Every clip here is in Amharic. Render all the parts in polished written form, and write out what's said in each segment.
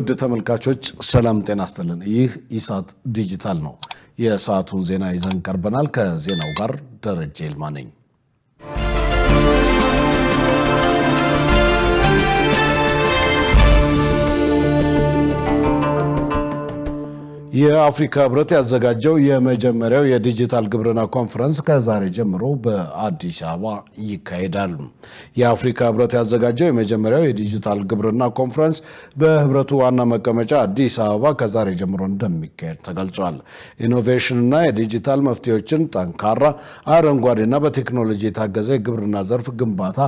ውድ ተመልካቾች ሰላም ጤና ይስጥልን። ይህ ኢሳት ዲጂታል ነው። የሰዓቱን ዜና ይዘን ቀርበናል። ከዜናው ጋር ደረጀ ይልማ ነኝ። የአፍሪካ ህብረት ያዘጋጀው የመጀመሪያው የዲጂታል ግብርና ኮንፈረንስ ከዛሬ ጀምሮ በአዲስ አበባ ይካሄዳል። የአፍሪካ ህብረት ያዘጋጀው የመጀመሪያው የዲጂታል ግብርና ኮንፈረንስ በህብረቱ ዋና መቀመጫ አዲስ አበባ ከዛሬ ጀምሮ እንደሚካሄድ ተገልጿል። ኢኖቬሽንና የዲጂታል መፍትሄዎችን ጠንካራ፣ አረንጓዴና በቴክኖሎጂ የታገዘ የግብርና ዘርፍ ግንባታ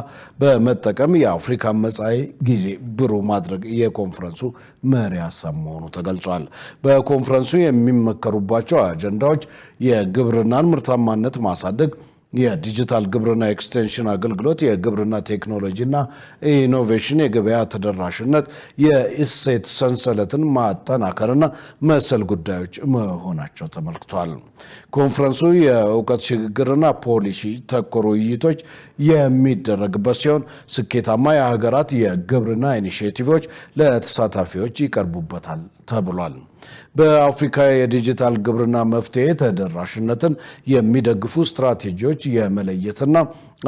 በመጠቀም የአፍሪካ መጻኢ ጊዜ ብሩህ ማድረግ የኮንፈረንሱ መሪ ሀሳብ መሆኑ ተገልጿል። በኮንፈረንሱ የሚመከሩባቸው አጀንዳዎች የግብርናን ምርታማነት ማሳደግ፣ የዲጂታል ግብርና ኤክስቴንሽን አገልግሎት፣ የግብርና ቴክኖሎጂና ኢኖቬሽን፣ የገበያ ተደራሽነት፣ የእሴት ሰንሰለትን ማጠናከርና መሰል ጉዳዮች መሆናቸው ተመልክቷል። ኮንፈረንሱ የእውቀት ሽግግርና ፖሊሲ ተኮር ውይይቶች የሚደረግበት ሲሆን ስኬታማ የሀገራት የግብርና ኢኒሼቲቮች ለተሳታፊዎች ይቀርቡበታል ተብሏል። በአፍሪካ የዲጂታል ግብርና መፍትሄ ተደራሽነትን የሚደግፉ ስትራቴጂዎች የመለየትና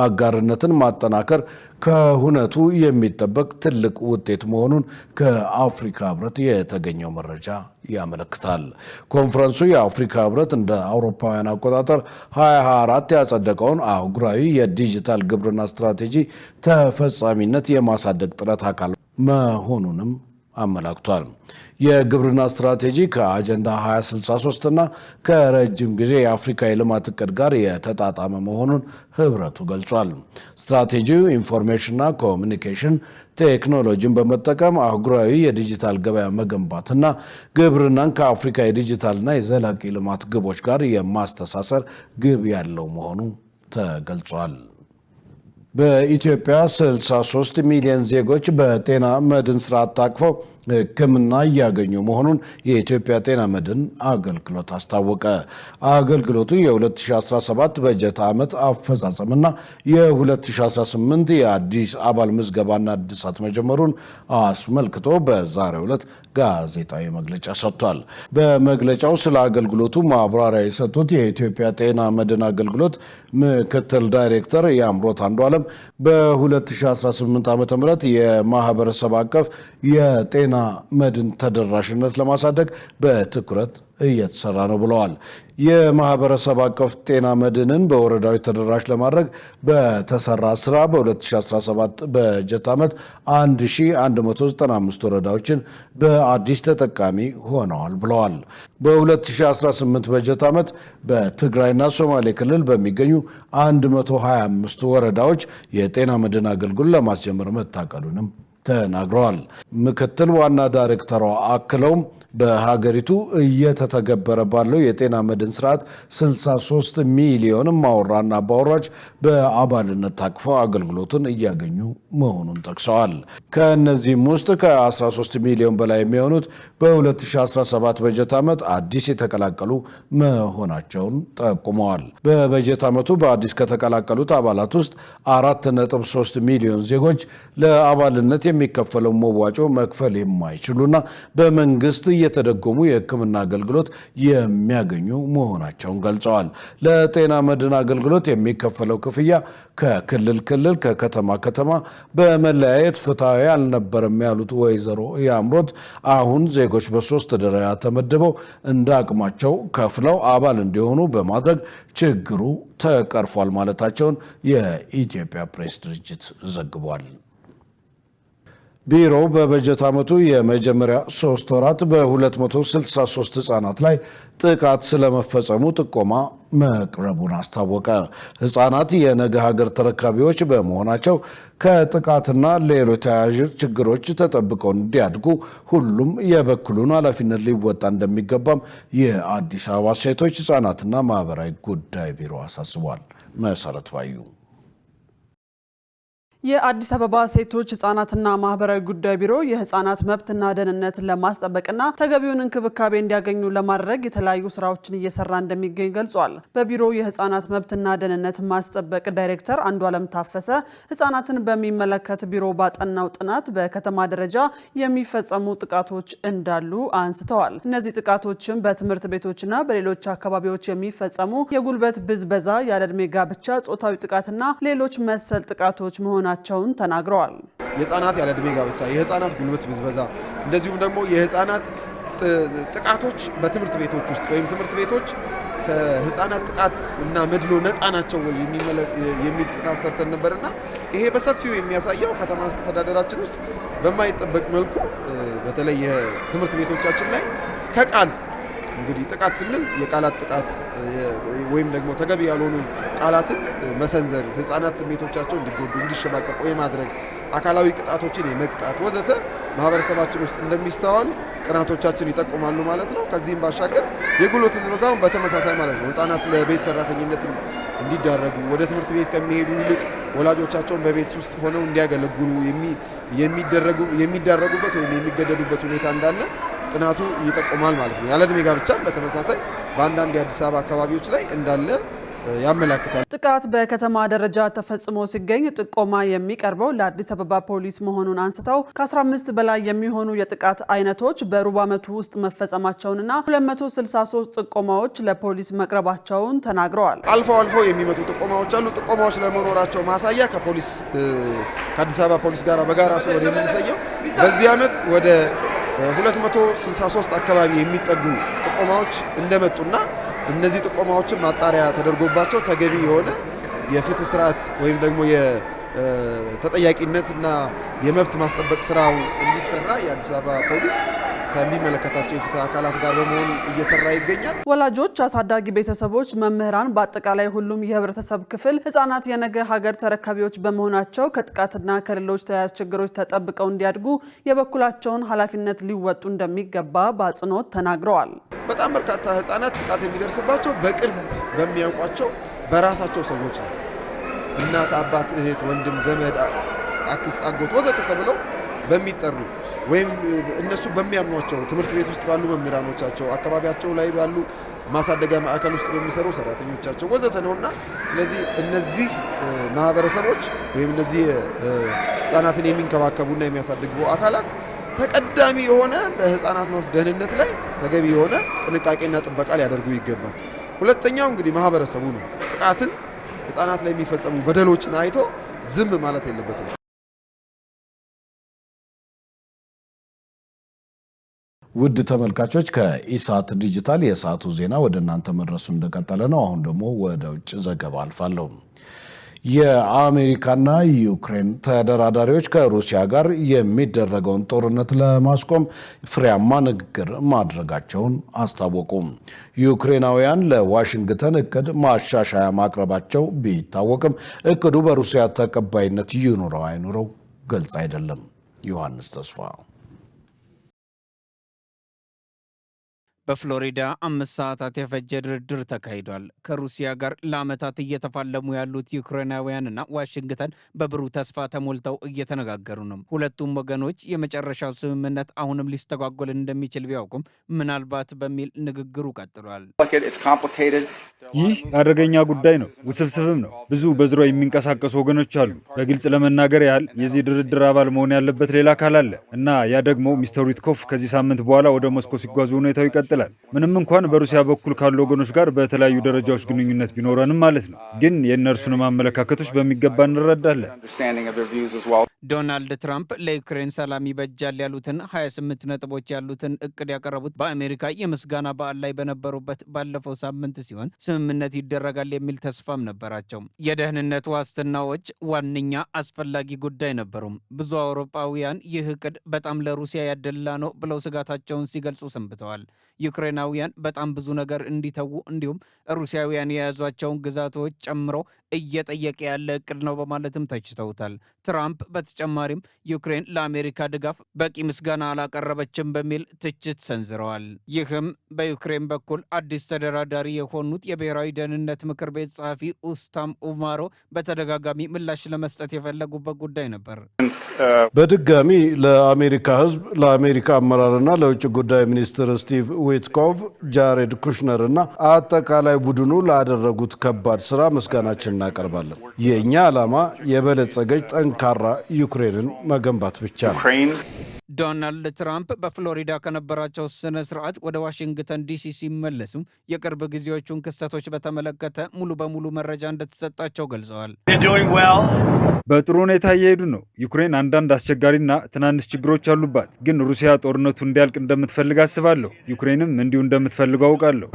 አጋርነትን ማጠናከር ከሁነቱ የሚጠበቅ ትልቅ ውጤት መሆኑን ከአፍሪካ ህብረት የተገኘው መረጃ ያመለክታል። ኮንፈረንሱ የአፍሪካ ህብረት እንደ አውሮፓውያን አቆጣጠር 2024 ያጸደቀውን አህጉራዊ የዲጂታል ግብርና ስትራቴጂ ተፈጻሚነት የማሳደግ ጥረት አካል መሆኑንም አመላክቷል። የግብርና ስትራቴጂ ከአጀንዳ 2063 እና ከረጅም ጊዜ የአፍሪካ የልማት እቅድ ጋር የተጣጣመ መሆኑን ህብረቱ ገልጿል። ስትራቴጂው ኢንፎርሜሽንና ኮሚኒኬሽን ቴክኖሎጂን በመጠቀም አህጉራዊ የዲጂታል ገበያ መገንባትና ግብርናን ከአፍሪካ የዲጂታልና የዘላቂ ልማት ግቦች ጋር የማስተሳሰር ግብ ያለው መሆኑ ተገልጿል። በኢትዮጵያ 63 ሚሊዮን ዜጎች በጤና መድን ስርዓት ታቅፈው ሕክምና እያገኙ መሆኑን የኢትዮጵያ ጤና መድን አገልግሎት አስታወቀ። አገልግሎቱ የ2017 በጀት ዓመት አፈጻጸምና የ2018 የአዲስ አባል ምዝገባና እድሳት መጀመሩን አስመልክቶ በዛሬው ዕለት ጋዜጣዊ መግለጫ ሰጥቷል። በመግለጫው ስለ አገልግሎቱ ማብራሪያ የሰጡት የኢትዮጵያ ጤና መድን አገልግሎት ምክትል ዳይሬክተር የአምሮት አንዱዓለም በ2018 ዓ.ም የማህበረሰብ አቀፍ የጤና መድን ተደራሽነት ለማሳደግ በትኩረት እየተሰራ ነው ብለዋል። የማህበረሰብ አቀፍ ጤና መድንን በወረዳዎች ተደራሽ ለማድረግ በተሰራ ስራ በ2017 በጀት ዓመት 1195 ወረዳዎችን በአዲስ ተጠቃሚ ሆነዋል ብለዋል። በ2018 በጀት ዓመት በትግራይና ሶማሌ ክልል በሚገኙ 125 ወረዳዎች የጤና መድን አገልግሎት ለማስጀመር መታቀዱንም ተናግረዋል። ምክትል ዋና ዳይሬክተሯ አክለውም በሀገሪቱ እየተተገበረ ባለው የጤና መድን ስርዓት 63 ሚሊዮን ማወራና አባወራዎች በአባልነት ታቅፈው አገልግሎቱን እያገኙ መሆኑን ጠቅሰዋል። ከእነዚህም ውስጥ ከ13 ሚሊዮን በላይ የሚሆኑት በ2017 በጀት ዓመት አዲስ የተቀላቀሉ መሆናቸውን ጠቁመዋል። በበጀት ዓመቱ በአዲስ ከተቀላቀሉት አባላት ውስጥ 4.3 ሚሊዮን ዜጎች ለአባልነት የሚከፈለው መዋጮ መክፈል የማይችሉና በመንግስት የተደጎሙ የሕክምና አገልግሎት የሚያገኙ መሆናቸውን ገልጸዋል። ለጤና መድን አገልግሎት የሚከፈለው ክፍያ ከክልል ክልል፣ ከከተማ ከተማ በመለያየት ፍትሐዊ አልነበረም ያሉት ወይዘሮ የአምሮት አሁን ዜጎች በሶስት ደረጃ ተመድበው እንደ አቅማቸው ከፍለው አባል እንዲሆኑ በማድረግ ችግሩ ተቀርፏል ማለታቸውን የኢትዮጵያ ፕሬስ ድርጅት ዘግቧል። ቢሮው በበጀት ዓመቱ የመጀመሪያ 3 ወራት በ263 ህጻናት ላይ ጥቃት ስለመፈጸሙ ጥቆማ መቅረቡን አስታወቀ። ህጻናት የነገ ሀገር ተረካቢዎች በመሆናቸው ከጥቃትና ሌሎች ተያያዥ ችግሮች ተጠብቀው እንዲያድጉ ሁሉም የበኩሉን ኃላፊነት ሊወጣ እንደሚገባም የአዲስ አበባ ሴቶች ህጻናትና ማህበራዊ ጉዳይ ቢሮ አሳስቧል። መሰረት ባዩ የአዲስ አበባ ሴቶች ህጻናትና ማህበራዊ ጉዳይ ቢሮ የህጻናት መብትና ደህንነትን ለማስጠበቅና ተገቢውን እንክብካቤ እንዲያገኙ ለማድረግ የተለያዩ ስራዎችን እየሰራ እንደሚገኝ ገልጿል። በቢሮው የህጻናት መብትና ደህንነት ማስጠበቅ ዳይሬክተር አንዱዓለም ታፈሰ ህጻናትን በሚመለከት ቢሮ ባጠናው ጥናት በከተማ ደረጃ የሚፈጸሙ ጥቃቶች እንዳሉ አንስተዋል። እነዚህ ጥቃቶችም በትምህርት ቤቶችና በሌሎች አካባቢዎች የሚፈጸሙ የጉልበት ብዝበዛ፣ ያለዕድሜ ጋብቻ፣ ጾታዊ ጥቃትና ሌሎች መሰል ጥቃቶች መሆናቸውን ተናግረዋል። የህፃናት ያለዕድሜ ጋብቻ፣ የህፃናት ጉልበት ብዝበዛ እንደዚሁም ደግሞ የህፃናት ጥቃቶች በትምህርት ቤቶች ውስጥ ወይም ትምህርት ቤቶች ከህፃናት ጥቃት እና መድሎ ነፃ ናቸው የሚል ጥናት ሰርተን ነበርና ይሄ በሰፊው የሚያሳየው ከተማ አስተዳደራችን ውስጥ በማይጠበቅ መልኩ በተለይ የትምህርት ቤቶቻችን ላይ ከቃል እንግዲህ ጥቃት ስንል የቃላት ጥቃት ወይም ደግሞ ተገቢ ያልሆኑ ቃላትን መሰንዘር፣ ህፃናት ስሜቶቻቸው እንዲጎዱ እንዲሸማቀቁ የማድረግ አካላዊ ቅጣቶችን የመቅጣት ወዘተ ማህበረሰባችን ውስጥ እንደሚስተዋል ጥናቶቻችን ይጠቁማሉ ማለት ነው። ከዚህም ባሻገር የጉልበት ብዝበዛውን በተመሳሳይ ማለት ነው ህፃናት ለቤት ሰራተኝነት እንዲዳረጉ ወደ ትምህርት ቤት ከሚሄዱ ይልቅ ወላጆቻቸውን በቤት ውስጥ ሆነው እንዲያገለግሉ የሚዳረጉበት ወይም የሚገደዱበት ሁኔታ እንዳለ ጥናቱ ይጠቁማል ማለት ነው። ያለዕድሜ ጋብቻ በተመሳሳይ በአንዳንድ የአዲስ አበባ አካባቢዎች ላይ እንዳለ ያመለክታል። ጥቃት በከተማ ደረጃ ተፈጽሞ ሲገኝ ጥቆማ የሚቀርበው ለአዲስ አበባ ፖሊስ መሆኑን አንስተው ከ15 በላይ የሚሆኑ የጥቃት አይነቶች በሩብ ዓመቱ ውስጥ መፈጸማቸውንና 263 ጥቆማዎች ለፖሊስ መቅረባቸውን ተናግረዋል። አልፎ የሚመጡ ጥቆማዎች አሉ። ጥቆማዎች ለመኖራቸው ማሳያ ከአዲስ አበባ ፖሊስ ጋር በጋራ ስለሆነ የምንሰየው በዚህ ዓመት ወደ 263 አካባቢ የሚጠጉ ጥቆማዎች እንደመጡና እነዚህ ጥቆማዎችን ማጣሪያ ተደርጎባቸው ተገቢ የሆነ የፍትህ ስርዓት ወይም ደግሞ የተጠያቂነትና የመብት ማስጠበቅ ስራው እንዲሰራ የአዲስ አበባ ፖሊስ ከሚመለከታቸው የፍትህ አካላት ጋር በመሆን እየሰራ ይገኛል። ወላጆች፣ አሳዳጊ ቤተሰቦች፣ መምህራን፣ በአጠቃላይ ሁሉም የህብረተሰብ ክፍል ህጻናት የነገ ሀገር ተረካቢዎች በመሆናቸው ከጥቃትና ከሌሎች ተያያዥ ችግሮች ተጠብቀው እንዲያድጉ የበኩላቸውን ኃላፊነት ሊወጡ እንደሚገባ በአጽንኦት ተናግረዋል። በጣም በርካታ ህጻናት ጥቃት የሚደርስባቸው በቅርብ በሚያውቋቸው በራሳቸው ሰዎች ነው። እናት፣ አባት፣ እህት፣ ወንድም፣ ዘመድ፣ አክስት፣ አጎት ወዘተ ተብለው በሚጠሩ ወይም እነሱ በሚያምኗቸው ትምህርት ቤት ውስጥ ባሉ መምህራኖቻቸው፣ አካባቢያቸው ላይ ባሉ ማሳደጊያ ማዕከል ውስጥ በሚሰሩ ሰራተኞቻቸው ወዘተ ነውና ስለዚህ እነዚህ ማህበረሰቦች ወይም እነዚህ ህጻናትን የሚንከባከቡና የሚያሳድጉ አካላት ተቀዳሚ የሆነ በህፃናት መብት ደህንነት ላይ ተገቢ የሆነ ጥንቃቄና ጥበቃ ሊያደርጉ ይገባል። ሁለተኛው እንግዲህ ማህበረሰቡ ነው። ጥቃትን ህፃናት ላይ የሚፈጸሙ በደሎችን አይቶ ዝም ማለት የለበትም። ውድ ተመልካቾች ከኢሳት ዲጂታል የሰዓቱ ዜና ወደ እናንተ መድረሱ እንደቀጠለ ነው። አሁን ደግሞ ወደ ውጭ ዘገባ አልፋለሁ። የአሜሪካና ዩክሬን ተደራዳሪዎች ከሩሲያ ጋር የሚደረገውን ጦርነት ለማስቆም ፍሬያማ ንግግር ማድረጋቸውን አስታወቁ። ዩክሬናውያን ለዋሽንግተን እቅድ ማሻሻያ ማቅረባቸው ቢታወቅም እቅዱ በሩሲያ ተቀባይነት ይኑረው አይኑረው ግልጽ አይደለም። ዮሐንስ ተስፋ በፍሎሪዳ 5 ሰዓታት የፈጀ ድርድር ተካሂዷል። ከሩሲያ ጋር ለዓመታት እየተፋለሙ ያሉት ዩክሬናውያንና ዋሽንግተን በብሩህ ተስፋ ተሞልተው እየተነጋገሩ ነው። ሁለቱም ወገኖች የመጨረሻው ስምምነት አሁንም ሊስተጓጎል እንደሚችል ቢያውቁም ምናልባት በሚል ንግግሩ ቀጥሏል። ይህ አደገኛ ጉዳይ ነው፣ ውስብስብም ነው። ብዙ በዙሪያው የሚንቀሳቀሱ ወገኖች አሉ። በግልጽ ለመናገር ያህል የዚህ ድርድር አባል መሆን ያለበት ሌላ አካል አለ እና ያ ደግሞ ሚስተር ዊትኮፍ ከዚህ ሳምንት በኋላ ወደ ሞስኮ ሲጓዙ ሁኔታው ይቀጥላል። ምንም እንኳን በሩሲያ በኩል ካሉ ወገኖች ጋር በተለያዩ ደረጃዎች ግንኙነት ቢኖረንም ማለት ነው። ግን የእነርሱንም አመለካከቶች በሚገባ እንረዳለን። ዶናልድ ትራምፕ ለዩክሬን ሰላም ይበጃል ያሉትን 28 ነጥቦች ያሉትን እቅድ ያቀረቡት በአሜሪካ የምስጋና በዓል ላይ በነበሩበት ባለፈው ሳምንት ሲሆን ስምምነት ይደረጋል የሚል ተስፋም ነበራቸው። የደህንነት ዋስትናዎች ዋነኛ አስፈላጊ ጉዳይ ነበሩም። ብዙ አውሮፓውያን ይህ እቅድ በጣም ለሩሲያ ያደላ ነው ብለው ስጋታቸውን ሲገልጹ ሰንብተዋል። ዩክሬናውያን በጣም ብዙ ነገር እንዲተዉ እንዲሁም ሩሲያውያን የያዟቸውን ግዛቶች ጨምሮ እየጠየቀ ያለ እቅድ ነው በማለትም ተችተውታል። ትራምፕ በተጨማሪም ዩክሬን ለአሜሪካ ድጋፍ በቂ ምስጋና አላቀረበችም በሚል ትችት ሰንዝረዋል። ይህም በዩክሬን በኩል አዲስ ተደራዳሪ የሆኑት የብሔራዊ የብሔራዊ ደህንነት ምክር ቤት ጸሐፊ ኡስታም ኡማሮ በተደጋጋሚ ምላሽ ለመስጠት የፈለጉበት ጉዳይ ነበር። በድጋሚ ለአሜሪካ ሕዝብ፣ ለአሜሪካ አመራርና ለውጭ ጉዳይ ሚኒስትር ስቲቭ ዊትኮቭ፣ ጃሬድ ኩሽነር እና አጠቃላይ ቡድኑ ላደረጉት ከባድ ስራ ምስጋናችን እናቀርባለን። የእኛ ዓላማ የበለጸገች ጠንካራ ዩክሬንን መገንባት ብቻ ነው። ዶናልድ ትራምፕ በፍሎሪዳ ከነበራቸው ስነ ስርዓት ወደ ዋሽንግተን ዲሲ ሲመለሱ የቅርብ ጊዜዎቹን ክስተቶች በተመለከተ ሙሉ በሙሉ መረጃ እንደተሰጣቸው ገልጸዋል። በጥሩ ሁኔታ እየሄዱ ነው። ዩክሬን አንዳንድ አስቸጋሪና ትናንሽ ችግሮች አሉባት፣ ግን ሩሲያ ጦርነቱ እንዲያልቅ እንደምትፈልግ አስባለሁ። ዩክሬንም እንዲሁ እንደምትፈልገው አውቃለሁ።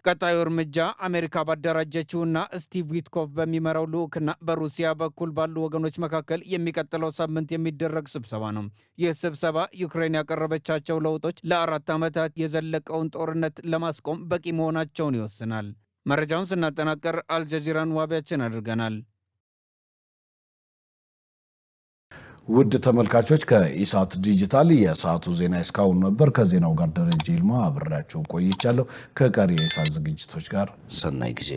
ቀጣዩ እርምጃ አሜሪካ ባደራጀችውና ስቲቭ ዊትኮቭ በሚመራው ልዑክና በሩሲያ በኩል ባሉ ወገኖች መካከል የሚቀጥለው ሳምንት የሚደረግ ስብሰባ ነው። ይህ ስብሰባ ዩክሬን ያቀረበቻቸው ለውጦች ለ4 ዓመታት የዘለቀውን ጦርነት ለማስቆም በቂ መሆናቸውን ይወስናል። መረጃውን ስናጠናቀር አልጀዚራን ዋቢያችን አድርገናል። ውድ ተመልካቾች ከኢሳት ዲጂታል የሰዓቱ ዜና እስካሁን ነበር። ከዜናው ጋር ደረጀ ይልማ አብሬያችሁ ቆይቻለሁ። ከቀሪ የኢሳት ዝግጅቶች ጋር ሰናይ ጊዜ